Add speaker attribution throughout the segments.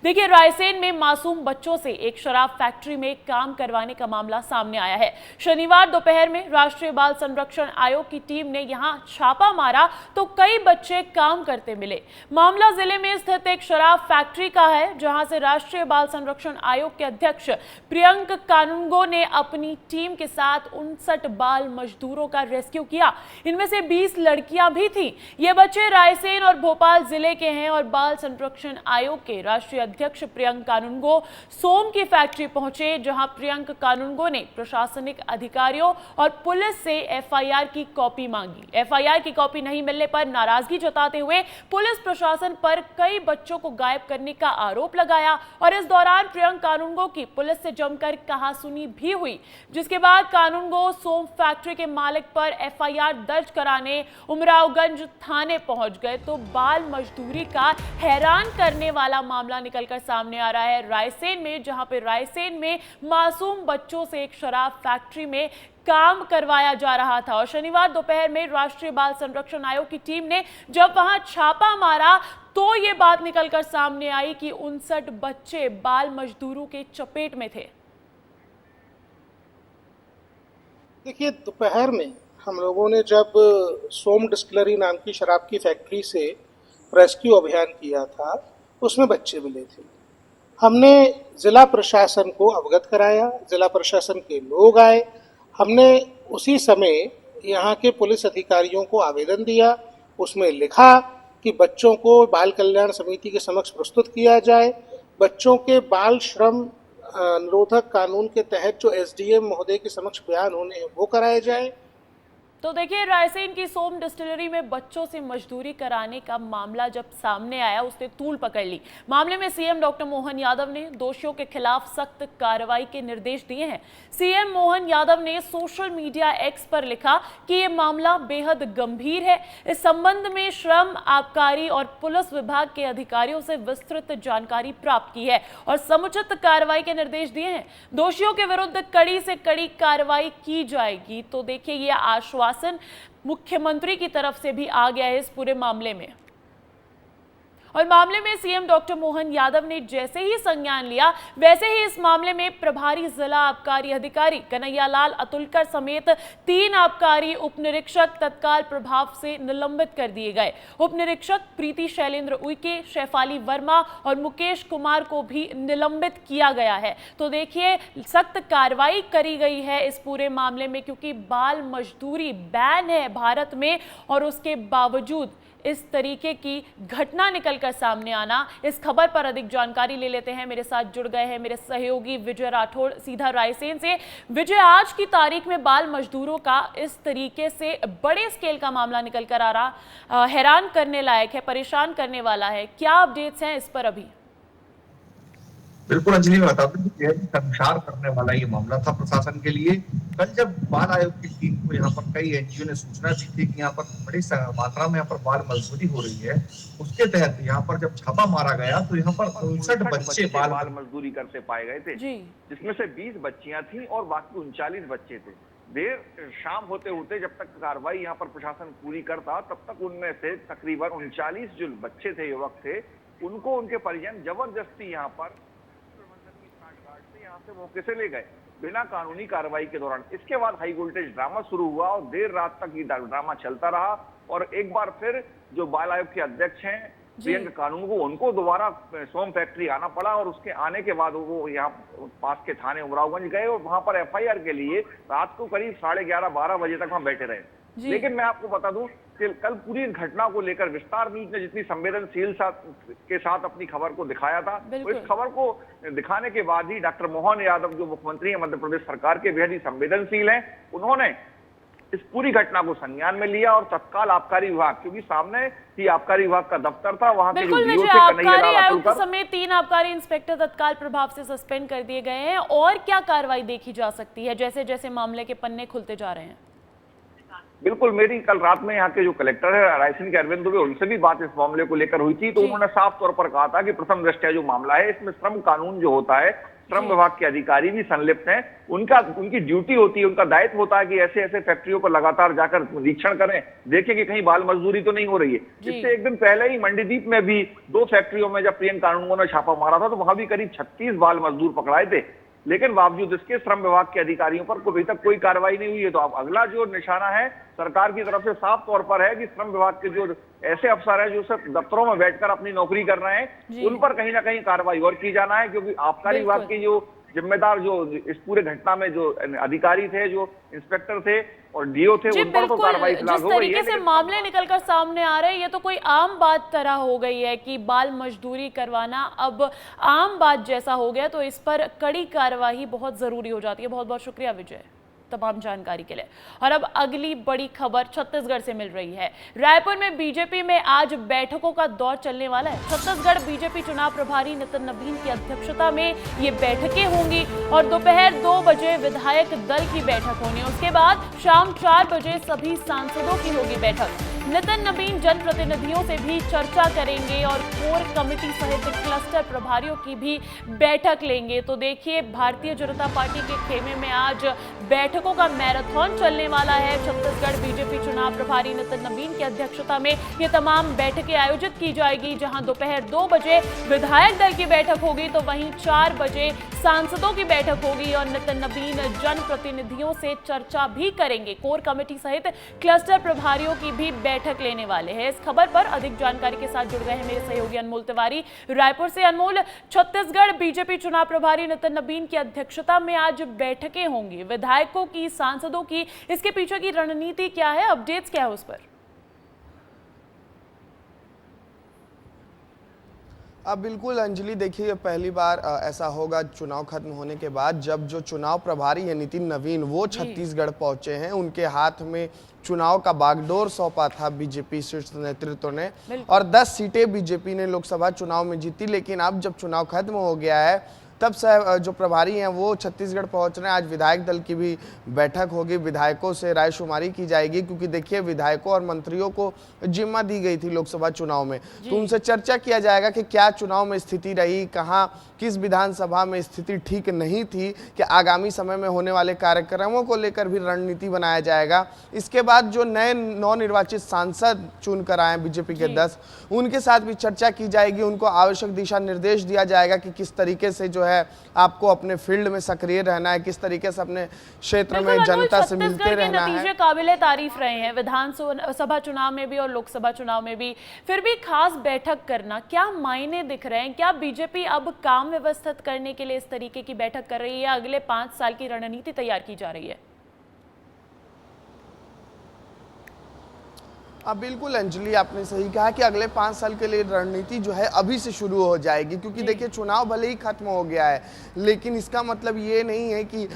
Speaker 1: देखिए, रायसेन में मासूम बच्चों से एक शराब फैक्ट्री में काम करवाने का मामला सामने आया है। शनिवार दोपहर में राष्ट्रीय बाल संरक्षण आयोग की टीम ने यहां छापा मारा तो कई बच्चे काम करते मिले। मामला जिले में स्थित एक शराब फैक्ट्री का है, जहां से राष्ट्रीय बाल संरक्षण आयोग के अध्यक्ष प्रियंक कानूनगो ने अपनी टीम के साथ 59 बाल मजदूरों का रेस्क्यू किया। इनमें से 20 लड़कियां भी थीं। ये बच्चे रायसेन और भोपाल जिले के हैं और बाल संरक्षण आयोग के राष्ट्रीय अध्यक्ष प्रियंक कानूनगो सोम की फैक्ट्री पहुंचे, जहां प्रियंक कानूनगो ने प्रशासनिक अधिकारियों और पुलिस से एफआईआर की कॉपी मांगी। एफआईआर की कॉपी नहीं मिलने पर नाराजगी जताते हुए पुलिस प्रशासन पर कई बच्चों को गायब करने का आरोप लगाया और इस दौरान प्रियंक कानूनगो की पुलिस से जमकर कहासुनी भी हुई, जिसके बाद कानूनगो सोम फैक्ट्री के मालिक पर एफआईआर दर्ज कराने उमरावगंज थाने पहुंच गए तो बाल मजदूरी का हैरान करने वाला मामला निकलकर सामने आ रहा है रायसेन में, जहां पे रायसेन में मासूम बच्चों से एक शराब फैक्ट्री में काम करवाया जा रहा था। और शनिवार दोपहर में राष्ट्रीय बाल संरक्षण आयोग की टीम ने जब वहां छापा मारा तो ये बात निकलकर सामने आई कि 59 बच्चे बाल मजदूरों के चपेट में थे।
Speaker 2: देखिए, दोपहर में हम लोगों ने जब सोम डिस्टिलरी नाम की शराब की फैक्ट्री से रेस्क्यू अभियान किया था, उसमें बच्चे मिले थे। हमने जिला प्रशासन को अवगत कराया, जिला प्रशासन के लोग आए। हमने उसी समय यहाँ के पुलिस अधिकारियों को आवेदन दिया, उसमें लिखा कि बच्चों को बाल कल्याण समिति के समक्ष प्रस्तुत किया जाए। बच्चों के बाल श्रम निरोधक कानून के तहत जो एसडीएम महोदय के समक्ष बयान होने हैं वो कराए जाए।
Speaker 1: तो देखिए, रायसेन की सोम डिस्टिलरी में बच्चों से मजदूरी कराने का मामला जब सामने आया, उसने तूल पकड़ ली। मामले में सीएम डॉक्टर मोहन यादव ने दोषियों के खिलाफ सख्त कार्रवाई के निर्देश दिए हैं। सीएम मोहन यादव ने सोशल मीडिया एक्स पर लिखा कि यह मामला बेहद गंभीर है। इस संबंध में श्रम, आबकारी और पुलिस विभाग के अधिकारियों से विस्तृत जानकारी प्राप्त की है और समुचित कार्रवाई के निर्देश दिए हैं। दोषियों के विरुद्ध कड़ी से कड़ी कार्रवाई की जाएगी। तो देखिए, यह आश्वासन मुख्यमंत्री की तरफ से भी आ गया है इस पूरे मामले में। और मामले में सीएम डॉक्टर मोहन यादव ने जैसे ही संज्ञान लिया, वैसे ही इस मामले में प्रभारी जिला आबकारी अधिकारी कन्हैयालाल अतुलकर समेत 3 आबकारी उप निरीक्षक तत्काल प्रभाव से निलंबित कर दिए गए। उप निरीक्षक प्रीति शैलेंद्र उइके, शेफाली वर्मा और मुकेश कुमार को भी निलंबित किया गया है। तो देखिए, सख्त कार्रवाई करी गई है इस पूरे मामले में, क्योंकि बाल मजदूरी बैन है भारत में और उसके बावजूद इस तरीके की घटना निकलकर सामने आना। इस खबर पर अधिक जानकारी ले लेते हैं। मेरे साथ जुड़ गए हैं मेरे सहयोगी विजय राठौड़ सीधा रायसेन से। विजय, आज की तारीख में बाल मजदूरों का इस तरीके से बड़े स्केल का मामला निकलकर आ रहा हैरान करने लायक है, परेशान करने वाला है। क्या अपडेट्स हैं इस पर अभी?
Speaker 3: बिल्कुल अंजलि, मैं बता दूं कि शर्मसार करने वाला ये मामला था प्रशासन के लिए। कल जब बाल आयोग की टीम को यहाँ पर कई एनजीओ ने सूचना दी थी कि यहाँ पर बड़ी मात्रा में यहाँ पर बाल मजदूरी हो रही है, उसके तहत यहाँ पर जब छापा मारा गया तो यहाँ पर 59 बच्चे बाल
Speaker 4: मजदूरी करते पाए गए थे, जिसमें से 20 बच्चियां थी और बाकी 39 बच्चे थे। देर शाम होते होते जब तक कार्रवाई यहाँ पर प्रशासन पूरी करता, तब तक उनमें से तकरीबन 39 जो बच्चे थे, युवक थे, उनको उनके परिजन जबरदस्ती यहाँ पर यहाँ से मौके से ले गए बिना कानूनी कार्रवाई के दौरान। इसके बाद हाई वोल्टेज ड्रामा शुरू हुआ और देर रात तक ये ड्रामा चलता रहा और एक बार फिर जो बाल आयोग के अध्यक्ष हैं प्रियंक कानूनगो, उनको दोबारा सोम फैक्ट्री आना पड़ा और उसके आने के बाद वो यहाँ पास के थाने उमरावगंज गए और वहां पर एफआईआर के लिए रात को करीब 11:30-12 बजे तक वहां बैठे रहे। लेकिन मैं आपको बता दूं कि कल पूरी घटना को लेकर विस्तार न्यूज ने जितनी संवेदनशील के साथ अपनी खबर को दिखाया था, तो इस खबर को दिखाने के बाद ही डॉक्टर मोहन यादव, जो मुख्यमंत्री है मध्य प्रदेश सरकार के, बेहद ही संवेदनशील हैं, उन्होंने इस पूरी घटना को संज्ञान में लिया और तत्काल आबकारी विभाग, क्योंकि सामने ही आबकारी विभाग का दफ्तर था, वहां के जो डीओ थे
Speaker 1: आबकारी आयुक्त समेत 3 आबकारी इंस्पेक्टर तत्काल प्रभाव से सस्पेंड कर दिए गए हैं। और क्या कार्रवाई देखी जा सकती है जैसे जैसे मामले के पन्ने खुलते जा रहे हैं?
Speaker 4: बिल्कुल, मेरी कल रात में यहाँ के जो कलेक्टर है रायसेन के अरविंद दुबे, उनसे भी बात इस मामले को लेकर हुई थी। तो उन्होंने साफ तौर पर कहा था कि प्रथम दृष्टया जो मामला है इसमें श्रम कानून जो होता है, श्रम विभाग के अधिकारी भी संलिप्त हैं। उनकी ड्यूटी होती है, उनका दायित्व होता है कि ऐसे ऐसे फैक्ट्रियों पर लगातार जाकर निरीक्षण करें, देखें कि कहीं बाल मजदूरी तो नहीं हो रही है। इससे एक दिन पहले ही मंडीदीप में भी 2 फैक्ट्रियों में जब प्रियंका कानूनगो ने छापा मारा था तो वहां भी करीब 36 बाल मजदूर पकड़ाए थे, लेकिन बावजूद इसके श्रम विभाग के अधिकारियों पर अभी तक कोई कार्रवाई नहीं हुई है। तो अब अगला जो निशाना है सरकार की तरफ से साफ तौर पर है कि श्रम विभाग के जो ऐसे अफसर हैं जो सिर्फ दफ्तरों में बैठकर अपनी नौकरी कर रहे हैं, उन पर कहीं ना कहीं कार्रवाई और की जाना है, क्योंकि आबकारी विभाग के जो जिम्मेदार जो इस पूरे घटना में जो अधिकारी थे, जो इंस्पेक्टर थे और डीओ थे, उन पर तो कार्रवाई फिलहाल हो रही है।
Speaker 1: जिस तरीके से मामले निकलकर सामने आ रहे हैं, ये तो कोई आम बात तरह हो गई है कि बाल मजदूरी करवाना अब आम बात जैसा हो गया, तो इस पर कड़ी कार्यवाही बहुत जरूरी हो जाती है। बहुत बहुत शुक्रिया विजय तमाम जानकारी के लिए। और अब अगली बड़ी खबर छत्तीसगढ़ से मिल रही है। रायपुर में बीजेपी में आज बैठकों का दौर चलने वाला है। छत्तीसगढ़ बीजेपी चुनाव प्रभारी नितिन नवीन की अध्यक्षता में ये बैठकें होंगी और दोपहर 2 बजे विधायक दल की बैठक होनी। उसके बाद शाम 4 बजे सभी सांसदों की होगी बैठक। नितिन नवीन जनप्रतिनिधियों से भी चर्चा करेंगे और कोर कमेटी सहित क्लस्टर प्रभारियों की भी बैठक लेंगे। तो देखिए, भारतीय जनता पार्टी के खेमे में आज बैठकों का मैराथन चलने वाला है। छत्तीसगढ़ बीजेपी चुनाव प्रभारी नितिन नवीन की अध्यक्षता में ये तमाम बैठकें आयोजित की जाएगी, जहां दोपहर 2 बजे विधायक दल की बैठक होगी तो वहीं 4 बजे सांसदों की बैठक होगी और नितिन नवीन जनप्रतिनिधियों से चर्चा भी करेंगे। कोर कमेटी सहित क्लस्टर प्रभारियों की भी बैठक लेने वाले हैं। इस खबर पर अधिक जानकारी के साथ जुड़ गए हैं मेरे सहयोगी अनमोल तिवारी रायपुर से। अनमोल, छत्तीसगढ़ बीजेपी चुनाव प्रभारी नितिन नवीन की अध्यक्षता में आज बैठकें होंगी, विधायकों की, सांसदों की, इसके पीछे की रणनीति क्या है, अपडेट्स क्या है उस पर?
Speaker 5: अब बिल्कुल अंजलि, देखिए पहली बार ऐसा होगा चुनाव खत्म होने के बाद जब जो चुनाव प्रभारी है नितिन नवीन वो छत्तीसगढ़ पहुंचे हैं। उनके हाथ में चुनाव का बागडोर सौंपा था बीजेपी शीर्ष नेतृत्व ने और 10 सीटें बीजेपी ने लोकसभा चुनाव में जीती। लेकिन अब जब चुनाव खत्म हो गया है तब से जो प्रभारी हैं वो छत्तीसगढ़ पहुंच रहे हैं। आज विधायक दल की भी बैठक होगी, विधायकों से रायशुमारी की जाएगी, क्योंकि देखिए विधायकों और मंत्रियों को जिम्मा दी गई थी लोकसभा चुनाव में, तो उनसे चर्चा किया जाएगा कि क्या चुनाव में स्थिति रही, कहाँ किस विधानसभा में स्थिति ठीक नहीं थी, कि आगामी समय में होने वाले कार्यक्रमों को लेकर भी रणनीति बनाया जाएगा। इसके बाद जो नए नवनिर्वाचित सांसद चुनकर आए बीजेपी के 10, उनके साथ भी चर्चा की जाएगी, उनको आवश्यक दिशा निर्देश दिया जाएगा कि किस तरीके से जो है आपको अपने फील्ड में सक्रिय रहना है, किस तरीके से अपने क्षेत्र में जनता से मिलते रहना है।
Speaker 1: नतीजे काबिले तारीफ रहे हैं विधानसभा चुनाव में भी और लोकसभा चुनाव में भी, फिर भी खास बैठक करना क्या मायने दिख रहे हैं? क्या बीजेपी अब काम व्यवस्थित करने के लिए इस तरीके की बैठक कर रही है, अगले 5 साल की रणनीति तैयार की जा रही है?
Speaker 5: अब बिल्कुल अंजलि, आपने सही कहा कि अगले 5 साल के लिए रणनीति जो है अभी से शुरू हो जाएगी, क्योंकि देखिए चुनाव भले ही खत्म हो गया है लेकिन इसका मतलब ये नहीं है कि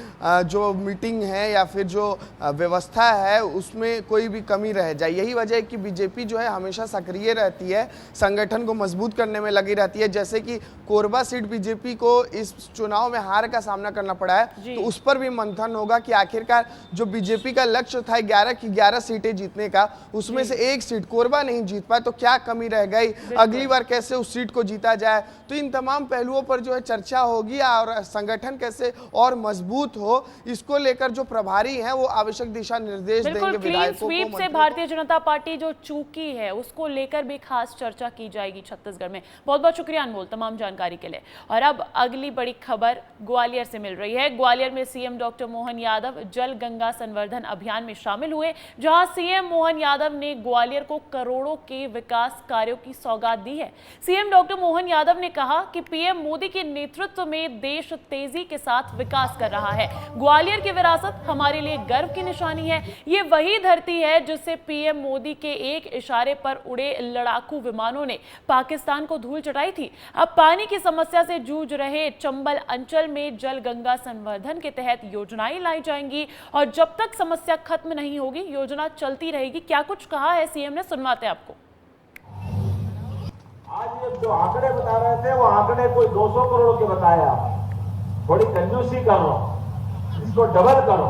Speaker 5: जो मीटिंग है या फिर जो व्यवस्था है उसमें कोई भी कमी रह जाए। यही वजह है कि बीजेपी जो है हमेशा सक्रिय रहती है, संगठन को मजबूत करने में लगी रहती है। जैसे कि कोरबा सीट बीजेपी को इस चुनाव में हार का सामना करना पड़ा है, तो उस पर भी मंथन होगा कि आखिरकार जो बीजेपी का लक्ष्य था 11 की 11 सीटें जीतने का, उसमें से 1 सीट कोरबा नहीं जीत पाए तो क्या कमी रह गई, अगली बार कैसे उस सीट को जीता जाए। तो इन तमाम पहलुओं पर जो है चर्चा होगी और संगठन कैसे और मजबूत हो, इसको लेकर जो प्रभारी हैं वो आवश्यक दिशा निर्देश देंगे विधायकों को।
Speaker 1: से भारतीय जनता पार्टी जो चूकी है उसको लेकर भी खास चर्चा की जाएगी छत्तीसगढ़ में। बहुत बहुत शुक्रिया अनमोल तमाम जानकारी के लिए। और अब अगली बड़ी खबर ग्वालियर से मिल रही है। ग्वालियर में सीएम डॉक्टर मोहन यादव जल गंगा संवर्धन अभियान में शामिल हुए, जहां सीएम मोहन यादव ने ग्वालियर को करोड़ों के विकास कार्यों की सौगात दी है। सीएम डॉक्टर मोहन यादव ने कहा कि पीएम मोदी के नेतृत्व में देश तेजी के साथ विकास कर रहा है। ग्वालियर की विरासत हमारे लिए गर्व की निशानी है। ये वही धरती है जिससे पीएम मोदी के एक इशारे पर उड़े लड़ाकू विमानों ने पाकिस्तान को धूल चटाई थी। अब पानी की समस्या से जूझ रहे चंबल अंचल में जल गंगा संवर्धन के तहत योजनाएं लाई जाएंगी और जब तक समस्या खत्म नहीं होगी योजना चलती रहेगी। क्या कुछ कहा है सीएम ने, सुनवाते हैं आपको।
Speaker 6: आज ये जो आंकड़े बता रहे थे वो आंकड़े कोई 200 करोड़ के बताए, आप थोड़ी कंजूसी करो, इसको डबल करो।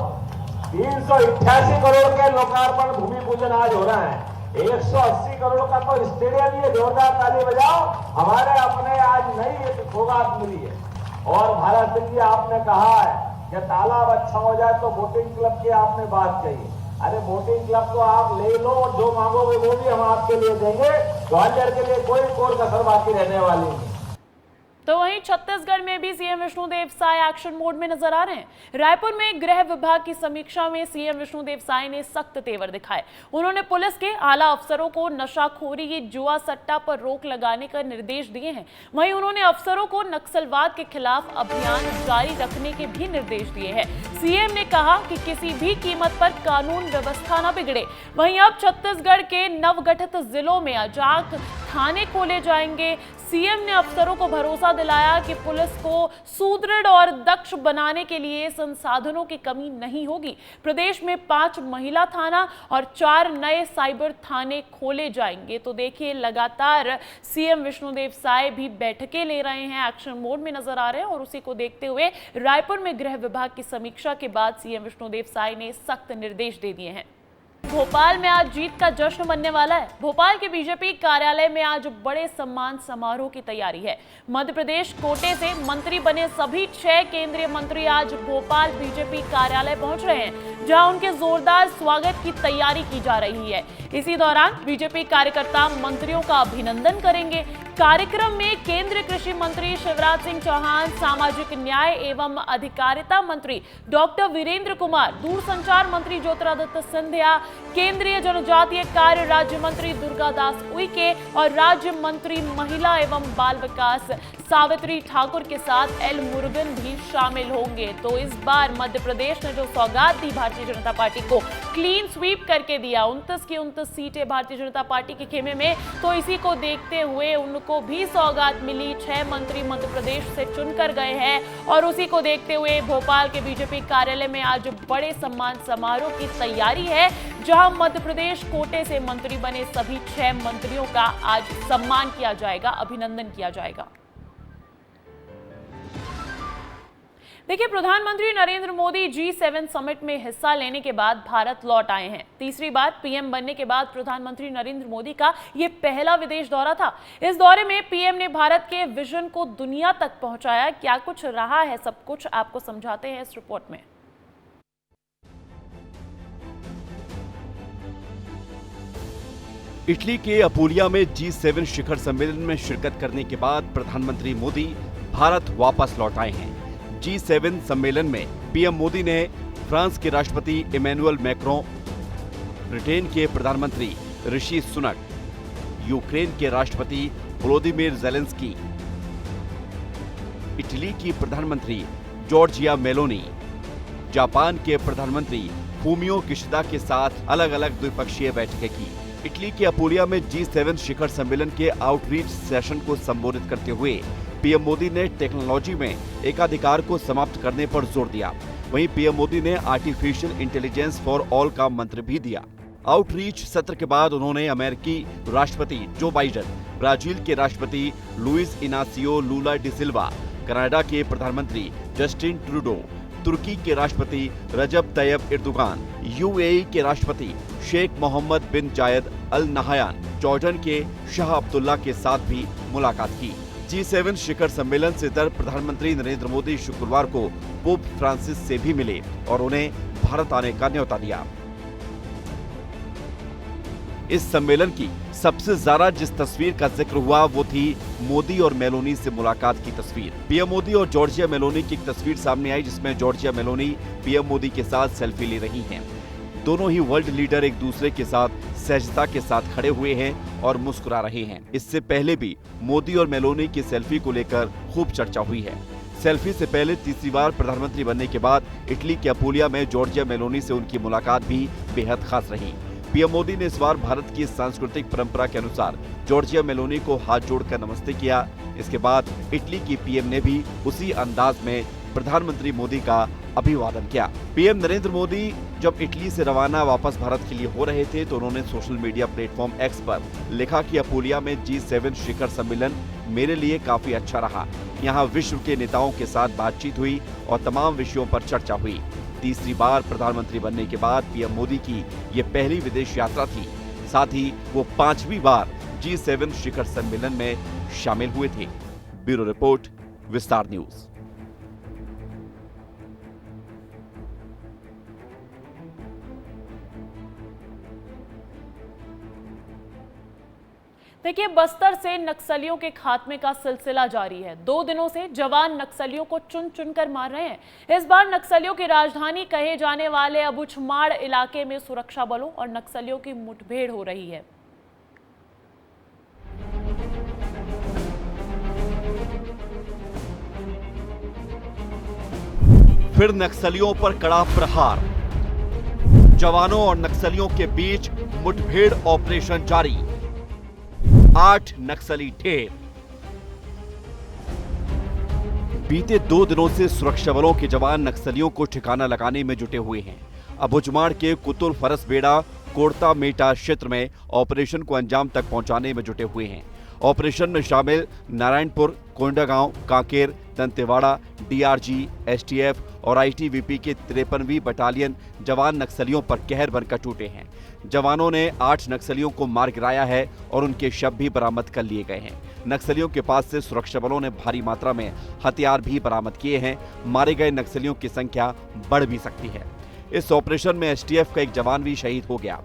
Speaker 6: 388 करोड़ के लोकार्पण भूमि पूजन आज हो रहा है। 180 करोड़ का तो स्टेडियम ही है, जोरदार ताली बजाओ। हमारे अपने आज नई एक सौगात मिली है। और भारत सिंह जी, आपने कहा है कि तालाब अच्छा हो जाए तो बोटिंग क्लब की आपने बात कही। अरे बोटिंग क्लब तो आप ले लो और जो मांगोगे वो भी हम आपके लिए देंगे। ग्वालियर के लिए कोई कोर कसर बाकी रहने वाली नहीं।
Speaker 1: तो वहीं छत्तीसगढ़ में भी CM Vishnudeo Sai action mode में नजर आ रहे हैं। रायपुर में गृह विभाग की समीक्षा में सीएम विष्णुदेव साय ने सख्त तेवर दिखाए। उन्होंने पुलिस के आला अफसरों को नशाखोरी, जुआ सट्टा पर रोक लगाने का निर्देश दिए हैं। वहीं उन्होंने अफसरों को नक्सलवाद के खिलाफ अभियान जारी रखने के भी निर्देश दिए हैं। सीएम ने कहा कि किसी भी कीमत पर कानून व्यवस्था न बिगड़े। वहीं अब छत्तीसगढ़ के नवगठित जिलों में अजाक थाने खोले जाएंगे। सीएम ने अफसरों को भरोसा दिलाया कि पुलिस को सुदृढ़ और दक्ष बनाने के लिए संसाधनों की कमी नहीं होगी। प्रदेश में 5 महिला थाना और 4 नए साइबर थाने खोले जाएंगे। तो देखिए, लगातार सीएम विष्णुदेव साय भी बैठकें ले रहे हैं, एक्शन मोड में नजर आ रहे हैं। और उसी को देखते हुए रायपुर में गृह विभाग की समीक्षा के बाद सीएम विष्णुदेव साय ने सख्त निर्देश दे दिए हैं। भोपाल में आज जीत का जश्न मनने वाला है। भोपाल के बीजेपी कार्यालय में आज बड़े सम्मान समारोह की तैयारी है। मध्य प्रदेश कोटे से मंत्री बने सभी 6 केंद्रीय मंत्री आज भोपाल बीजेपी कार्यालय पहुंच रहे हैं, जहां उनके जोरदार स्वागत की तैयारी की जा रही है। इसी दौरान बीजेपी कार्यकर्ता मंत्रियों का अभिनंदन करेंगे। कार्यक्रम में केंद्रीय कृषि मंत्री शिवराज सिंह चौहान, सामाजिक न्याय एवं अधिकारिता मंत्री डॉक्टर वीरेंद्र कुमार, दूरसंचार मंत्री ज्योतिरादित्य सिंधिया, केंद्रीय जनजातीय कार्य राज्य मंत्री दुर्गादास उइके और राज्य मंत्री महिला एवं बाल विकास सावित्री ठाकुर के साथ एल मुरुगन भी शामिल होंगे। तो इस बार मध्य प्रदेश ने जो सौगात दी भारतीय जनता पार्टी को, क्लीन स्वीप करके दिया, 29 की 29 सीटें भारतीय जनता पार्टी के खेमे में, तो इसी को देखते हुए उनको भी सौगात मिली। 6 मंत्री मध्य प्रदेश से चुनकर गए हैं और उसी को देखते हुए भोपाल के बीजेपी कार्यालय में आज बड़े सम्मान समारोह की तैयारी है, जहां मध्य प्रदेश कोटे से मंत्री बने सभी 6 मंत्रियों का आज सम्मान किया जाएगा, अभिनंदन किया जाएगा। देखिए, प्रधानमंत्री नरेंद्र मोदी G7 समिट में हिस्सा लेने के बाद भारत लौट आए हैं। तीसरी बार पीएम बनने के बाद प्रधानमंत्री नरेंद्र मोदी का यह पहला विदेश दौरा था। इस दौरे में पीएम ने भारत के विजन को दुनिया तक पहुंचाया। क्या कुछ रहा है, सब कुछ आपको समझाते हैं इस रिपोर्ट में।
Speaker 7: इटली के अपूलिया में G7 शिखर सम्मेलन में शिरकत करने के बाद प्रधानमंत्री मोदी भारत वापस लौट आए हैं। G7 सम्मेलन में पीएम मोदी ने फ्रांस के राष्ट्रपति इमैनुअल मैक्रों, ब्रिटेन के प्रधानमंत्री ऋषि सुनक, यूक्रेन के राष्ट्रपति वोलोदिमीर ज़ेलेंस्की, इटली की प्रधानमंत्री जॉर्जिया मेलोनी, जापान के प्रधानमंत्री फूमियो किशिदा के साथ अलग अलग द्विपक्षीय बैठकें की। इटली के अपूलिया में G7 शिखर सम्मेलन के आउटरीच सेशन को संबोधित करते हुए पीएम मोदी ने टेक्नोलॉजी में एकाधिकार को समाप्त करने पर जोर दिया। वहीं पीएम मोदी ने आर्टिफिशियल इंटेलिजेंस फॉर ऑल का मंत्र भी दिया। आउटरीच सत्र के बाद उन्होंने अमेरिकी राष्ट्रपति जो बाइडेन, ब्राजील के राष्ट्रपति लुइस इनासियो लूला डी सिल्वा, कनाडा के प्रधानमंत्री जस्टिन ट्रूडो, तुर्की के राष्ट्रपति रजब तैयब एर्दोगान, यूएई के राष्ट्रपति शेख मोहम्मद बिन जायद अल नहायान, जॉर्डन के शाह अब्दुल्ला के साथ भी मुलाकात की। G7 शिखर सम्मेलन से इतर प्रधानमंत्री नरेंद्र मोदी शुक्रवार को पोप फ्रांसिस से भी मिले और उन्हें भारत आने का न्योता दिया। इस सम्मेलन की सबसे ज्यादा जिस तस्वीर का जिक्र हुआ वो थी मोदी और मेलोनी से मुलाकात की तस्वीर। पीएम मोदी और जॉर्जिया मेलोनी की एक तस्वीर सामने आई, जिसमें जॉर्जिया मेलोनी पीएम मोदी के साथ सेल्फी ले रही हैं। दोनों ही वर्ल्ड लीडर एक दूसरे के साथ सहजता के साथ खड़े हुए हैं और मुस्कुरा रहे हैं। इससे पहले भी मोदी और मेलोनी की सेल्फी को लेकर खूब चर्चा हुई है। सेल्फी से पहले तीसरी बार प्रधानमंत्री बनने के बाद इटली के अपूलिया में जॉर्जिया मेलोनी से उनकी मुलाकात भी बेहद खास रही। पीएम मोदी ने इस बार भारत की सांस्कृतिक परंपरा के अनुसार जॉर्जिया मेलोनी को हाथ जोड़कर नमस्ते किया। इसके बाद इटली की पीएम ने भी उसी अंदाज में प्रधानमंत्री मोदी का अभिवादन किया। पीएम नरेंद्र मोदी जब इटली से रवाना वापस भारत के लिए हो रहे थे तो उन्होंने सोशल मीडिया प्लेटफॉर्म एक्स पर लिखा कि अपूलिया में G7 शिखर सम्मेलन मेरे लिए काफी अच्छा रहा। यहाँ विश्व के नेताओं के साथ बातचीत हुई और तमाम विषयों पर चर्चा हुई। तीसरी बार प्रधानमंत्री बनने के बाद पीएम मोदी की ये पहली विदेश यात्रा थी। साथ ही वो 5वीं बार G7 शिखर सम्मेलन में शामिल हुए थे। ब्यूरो रिपोर्ट, विस्तार न्यूज।
Speaker 1: देखिए, बस्तर से नक्सलियों के खात्मे का सिलसिला जारी है। 2 दिनों से जवान नक्सलियों को चुन चुनकर मार रहे हैं। इस बार नक्सलियों की राजधानी कहे जाने वाले अबुझमाड़ इलाके में सुरक्षा बलों और नक्सलियों की मुठभेड़ हो रही है।
Speaker 7: फिर नक्सलियों पर कड़ा प्रहार, जवानों और नक्सलियों के बीच मुठभेड़ ऑपरेशन जारी, 8 नक्सली ढेर। बीते 2 दिनों से सुरक्षा बलों के जवान नक्सलियों को ठिकाना लगाने में जुटे हुए हैं। अबुझमाड़ के कुतुल फरसबेड़ा कोड़ता मेटा क्षेत्र में ऑपरेशन को अंजाम तक पहुंचाने में जुटे हुए हैं। ऑपरेशन में शामिल नारायणपुर, कोंडागांव, कांकेर, दंतेवाड़ा, डीआरजी, एसटीएफ और आईटीबीपी के 53वीं बटालियन जवान नक्सलियों पर कहर बनकर टूटे हैं। जवानों ने 8 नक्सलियों को मार गिराया है और उनके शव भी बरामद कर लिए गए हैं। नक्सलियों के पास से सुरक्षा बलों ने भारी मात्रा में हथियार भी बरामद किए हैं। मारे गए नक्सलियों की संख्या बढ़ भी सकती है। इस ऑपरेशन में एसटीएफ का एक जवान भी शहीद हो गया,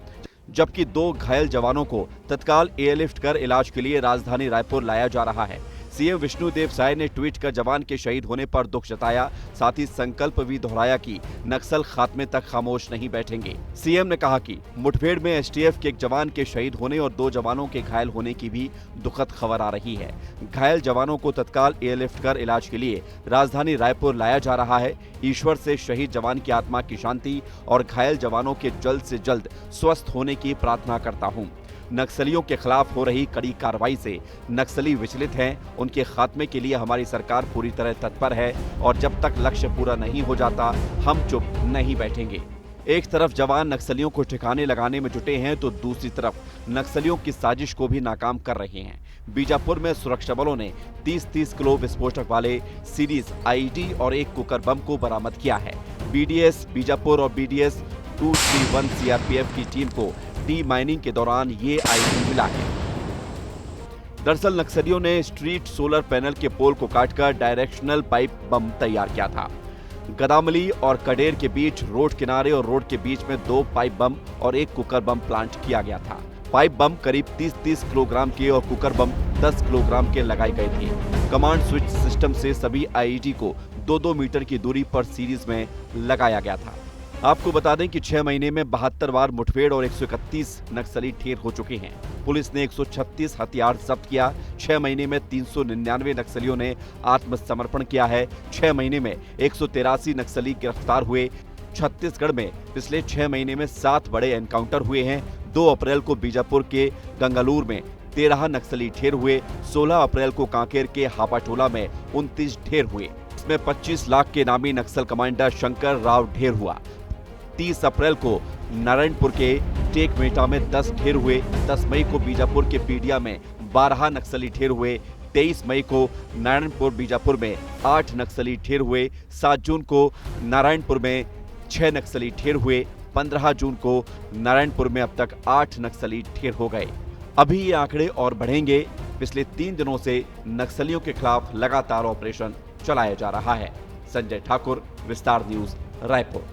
Speaker 7: जबकि 2 घायल जवानों को तत्काल एयरलिफ्ट कर इलाज के लिए राजधानी रायपुर लाया जा रहा है। सीएम विष्णुदेव साय ने ट्वीट कर जवान के शहीद होने पर दुख जताया। साथ ही संकल्प भी दोहराया कि नक्सल खात्मे तक खामोश नहीं बैठेंगे। सीएम ने कहा कि मुठभेड़ में एसटीएफ के एक जवान के शहीद होने और 2 जवानों के घायल होने की भी दुखद खबर आ रही है। घायल जवानों को तत्काल एयरलिफ्ट कर इलाज के लिए राजधानी रायपुर लाया जा रहा है। ईश्वर से शहीद जवान की आत्मा की शांति और घायल जवानों के जल्द से जल्द स्वस्थ होने की प्रार्थना करता हूँ। नक्सलियों के खिलाफ हो रही कड़ी कार्रवाई से नक्सली विचलित हैं। उनके खात्मे के लिए हमारी सरकार पूरी तरह तत्पर है और जब तक लक्ष्य पूरा नहीं हो जाता हम चुप नहीं बैठेंगे। एक तरफ जवान नक्सलियों को ठिकाने लगाने में जुटे हैं तो दूसरी तरफ नक्सलियों की साजिश को भी नाकाम कर रहे हैं। बीजापुर में सुरक्षा बलों ने 30-30 किलो विस्फोटक वाले सीरीज आईईडी और एक कुकर बम को बरामद किया है। बीडीएस बीजापुर और बीडीएस 231 सीआरपीएफ की टीम को डी माइनिंग के दौरान ये आईडी मिला है। दरअसल नक्सलियों ने स्ट्रीट सोलर पैनल के पोल को काटकर डायरेक्शनल पाइप बम तैयार किया था। गदामली और कडेर के बीच रोड किनारे और रोड के बीच में 2 पाइप बम और 1 कुकर बम प्लांट किया गया था। पाइप बम करीब 30-30 किलोग्राम के और कुकर बम 10 किलोग्राम के लगाए गए थे। कमांड स्विच सिस्टम से सभी आईईडी को 2-2 मीटर की दूरी पर सीरीज में लगाया गया था। आपको बता दें कि 6 महीने में 72 बार मुठभेड़ और 131 नक्सली ढेर हो चुके हैं। पुलिस ने 136 हथियार जब्त किया। 6 महीने में 399 नक्सलियों ने आत्मसमर्पण किया है। 6 महीने में 183 नक्सली गिरफ्तार हुए। छत्तीसगढ़ में पिछले 6 महीने में 7 बड़े एनकाउंटर हुए हैं। 2 अप्रैल को बीजापुर के गंगालूर में 13 नक्सली ढेर हुए। 16 अप्रैल को कांकेर के हापाटोला में 29 ढेर हुए। इसमें 25 लाख के नामी नक्सल कमांडर शंकर राव ढेर हुआ। 30 अप्रैल को नारायणपुर के टेकमेटा में 10 ढेर हुए। 10 मई को बीजापुर के पीडिया में 12 नक्सली ढेर हुए। 23 मई को नारायणपुर बीजापुर में 8 नक्सली ढेर हुए। 7 जून को नारायणपुर में 6 नक्सली ढेर हुए। 15 जून को नारायणपुर में अब तक 8 नक्सली ढेर हो गए। अभी ये आंकड़े और बढ़ेंगे। पिछले 3 दिनों से नक्सलियों के खिलाफ लगातार ऑपरेशन चलाया जा रहा है। संजय ठाकुर, विस्तार न्यूज, रायपुर।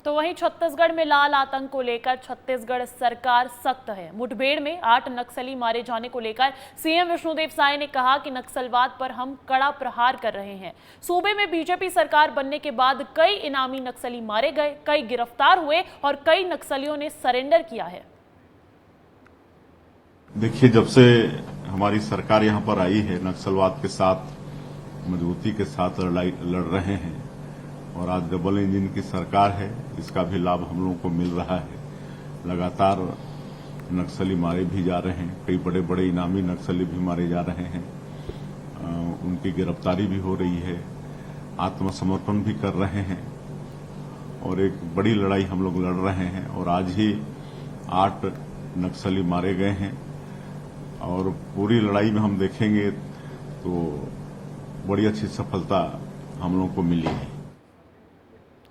Speaker 1: तो वहीं छत्तीसगढ़ में लाल आतंक को लेकर छत्तीसगढ़ सरकार सख्त है। मुठभेड़ में 8 नक्सली मारे जाने को लेकर सीएम विष्णुदेव साय ने कहा कि नक्सलवाद पर हम कड़ा प्रहार कर रहे हैं। सूबे में बीजेपी सरकार बनने के बाद कई इनामी नक्सली मारे गए, कई गिरफ्तार हुए और कई नक्सलियों ने सरेंडर किया है।
Speaker 8: देखिए, जब से हमारी सरकार यहाँ पर आई है, नक्सलवाद के साथ मजबूती के साथ लड़ाई लड़ रहे हैं और आज डबल इंजन की सरकार है। इसका भी लाभ हम लोगों को मिल रहा है। लगातार नक्सली मारे भी जा रहे हैं। कई बड़े बड़े इनामी नक्सली भी मारे जा रहे हैं। उनकी गिरफ्तारी भी हो रही है। आत्मसमर्पण भी कर रहे हैं और एक बड़ी लड़ाई हम लोग लड़ रहे हैं। और आज ही 8 नक्सली मारे गए हैं और पूरी लड़ाई में हम देखेंगे तो बड़ी अच्छी सफलता हम लोगों को मिली है।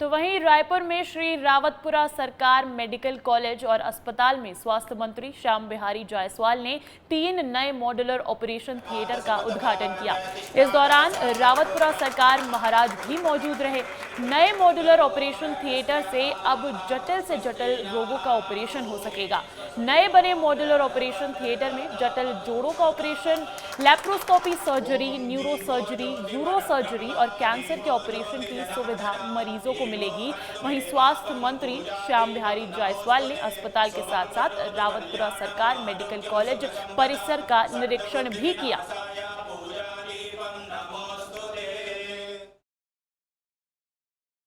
Speaker 1: तो वहीं रायपुर में श्री रावतपुरा सरकार मेडिकल कॉलेज और अस्पताल में स्वास्थ्य मंत्री श्याम बिहारी जायसवाल ने 3 नए मॉड्यूलर ऑपरेशन थिएटर का उद्घाटन किया। इस दौरान रावतपुरा सरकार महाराज भी मौजूद रहे। नए मॉड्यूलर ऑपरेशन थिएटर से अब जटिल से जटिल रोगों का ऑपरेशन हो सकेगा। नए बने मॉड्यूलर ऑपरेशन थिएटर में जटिल जोड़ों का operation, laparoscopy surgery, neuro surgery, euro surgery और कैंसर के ऑपरेशन की सुविधा मरीजों को मिलेगी। वहीं स्वास्थ्य मंत्री श्याम बिहारी जायसवाल ने अस्पताल के साथ साथ रावतपुरा सरकार मेडिकल कॉलेज परिसर का निरीक्षण भी किया।